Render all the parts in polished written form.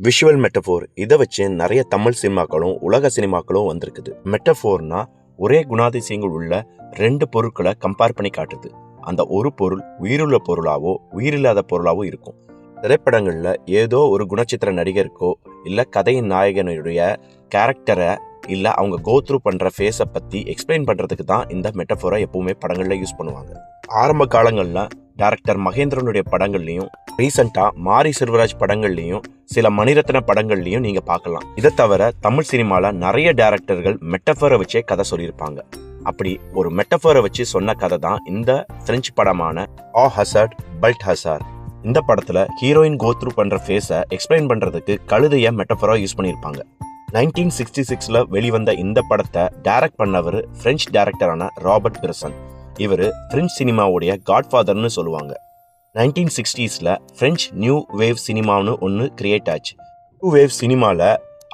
Visual metaphor இதை வச்சு நிறைய தமிழ் சினிமாக்களும் உலக சினிமாக்களும் வந்திருக்குது. மெட்டஃபோர்னா ஒரே குணாதிசயங்கள் உள்ள ரெண்டு பொருட்களை கம்பேர் பண்ணி காட்டுது. அந்த ஒரு பொருள் உயிருள்ள பொருளாவோ உயிரில்லாத பொருளாவோ இருக்கும். திரைப்படங்கள்ல ஏதோ ஒரு குணச்சித்திர நடிகருக்கோ இல்ல கதையின் நாயகனுடைய கேரக்டரை இல்ல அவங்க கோத்ரூ பண்ற ஃபேஸை பத்தி எக்ஸ்பிளைன் பண்றதுக்கு தான் இந்த மெட்டஃபோரை எப்பவுமே படங்கள்ல யூஸ் பண்ணுவாங்க. ஆரம்ப காலங்கள்ல டைரக்டர் மகேந்திரனுடைய படங்கள்லையும் ரீசெண்டா மாரி செல்வராஜ் படங்கள்லையும் சில மணிரத்ன படங்கள்லையும் நீங்க பார்க்கலாம். இதை தவிர தமிழ் சினிமால நிறைய டைரக்டர்கள் மெட்டஃபோரை வச்சே கதை சொல்லியிருப்பாங்க. அப்படி ஒரு மெட்டஃபோரை வச்சு சொன்ன கதை தான் இந்த பிரெஞ்சு படமான ஆ ஹசார்ட் பல்ட் ஹசார். இந்த படத்துல ஹீரோயின் கோத்ரூ பண்ற ஃபேஸை எக்ஸ்பிளைன் பண்றதுக்கு கழுதைய மெட்டஃபோரா யூஸ் பண்ணியிருப்பாங்க. 1966ல வெளிவந்த இந்த படத்தை டைரக்ட் பண்ணவர் பிரெஞ்சு டைரக்டரான ராபர்ட் பிரசன். இவர் பிரெஞ்சு சினிமாவுடைய காட்ஃபாதர்னு சொல்லுவாங்க. 1960ஸ்ல பிரெஞ்சு நியூ வேவ் சினிமான்னு ஒன்று கிரியேட் ஆச்சு. நியூ வேவ் சினிமாவில்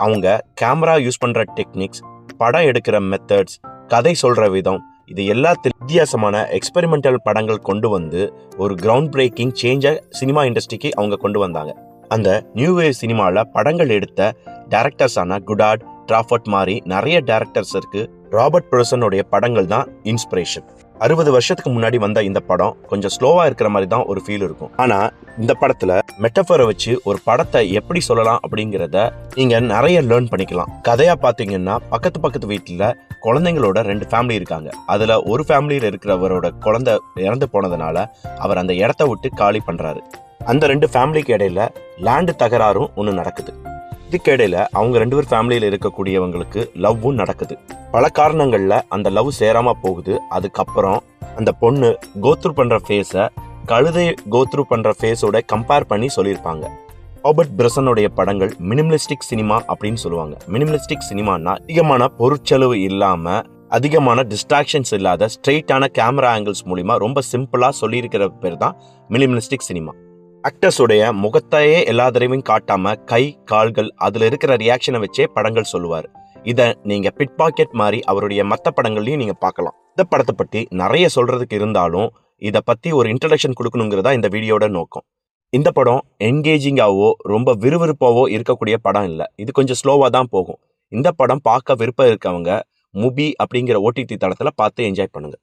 அவங்க கேமரா யூஸ் பண்ணுற டெக்னிக்ஸ், படம் எடுக்கிற மெத்தட்ஸ், கதை சொல்கிற விதம், இது எல்லாத்திலும் வித்தியாசமான எக்ஸ்பெரிமெண்டல் படங்கள் கொண்டு வந்து ஒரு கிரவுண்ட் பிரேக்கிங் சேஞ்சை சினிமா இண்டஸ்ட்ரிக்கு அவங்க கொண்டு வந்தாங்க. அந்த நியூ வேவ் சினிமாவில் படங்கள் எடுத்த டைரக்டர்ஸான குடார்ட், டிராஃபர்ட் மாதிரி நிறைய டைரக்டர்ஸருக்கு ராபர்ட் பிரசனுடைய படங்கள் தான் இன்ஸ்பிரேஷன். 60 வருஷத்துக்கு முன்னாடி வந்த இந்த படம் கொஞ்சம் ஸ்லோவா இருக்கிற மாதிரி தான் ஒரு ஃபீல் இருக்கும். ஆனா இந்த படத்துல மெட்டஃபோரை வச்சு ஒரு படத்தை எப்படி சொல்லலாம் அப்படிங்கிறத நீங்க நிறைய லேர்ன் பண்ணிக்கலாம். கதையா பாத்தீங்கன்னா பக்கத்து வீட்டுல குழந்தைங்களோட 2 ஃபேமிலி இருக்காங்க. அதுல ஒரு ஃபேமிலியில இருக்கிறவரோட குழந்தை இறந்து போனதுனால அவர் அந்த இடத்த விட்டு காலி பண்றாரு. அந்த 2 ஃபேமிலிக்கு இடையில லேண்டு தகராறும் ஒன்று நடக்குது. இதுக்கு இடையில அவங்க 2 பேர் ஃபேமிலியில இருக்கக்கூடியவங்களுக்கு லவ்வும் நடக்குது. பல காரணங்கள்ல அந்த லவ் சேராம போகுது. அதுக்கப்புறம் அந்த பொண்ணு கோத்ரூ பண்ற ஃபேஸை கழுதை கோத்ரூ பண்ற ஃபேஸோட கம்பேர் பண்ணி சொல்லியிருப்பாங்க. ராபர்ட் பிரசனுடைய படங்கள் மினிமலிஸ்டிக் சினிமா அப்படின்னு சொல்லுவாங்க. மினிமலிஸ்டிக் சினிமானா அதிகமான பொருட்செலவு இல்லாம, அதிகமான டிஸ்ட்ராக்ஷன்ஸ் இல்லாத ஸ்ட்ரெயிட்டான கேமரா ஆங்கிள்ஸ் மூலியமா ரொம்ப சிம்பிளா சொல்லியிருக்கிற பேர் தான் மினிமலிஸ்டிக் சினிமா. ஆக்டர்ஸுடைய முகத்தையே எல்லா தடவையும் காட்டாம கை கால்கள் அதுல இருக்கிற ரியாக்ஷனை வச்சே படங்கள் சொல்லுவார். இதை நீங்க பிட் பாக்கெட் மாதிரி அவருடைய மற்ற படங்கள்லையும் நீங்க பார்க்கலாம். இந்த படத்தை பத்தி நிறைய சொல்றதுக்கு இருந்தாலும் இதை பத்தி ஒரு இன்ட்ரடக்ஷன் கொடுக்கணுங்கிறதா இந்த வீடியோட நோக்கம். இந்த படம் என்கேஜிங்காவோ ரொம்ப விறுவிறுப்பாவோ இருக்கக்கூடிய படம் இல்லை. இது கொஞ்சம் ஸ்லோவா தான் போகும். இந்த படம் பார்க்க விருப்பம் இருக்கவங்க முபி அப்படிங்கிற OTT தளத்துல பார்த்து என்ஜாய் பண்ணுங்க.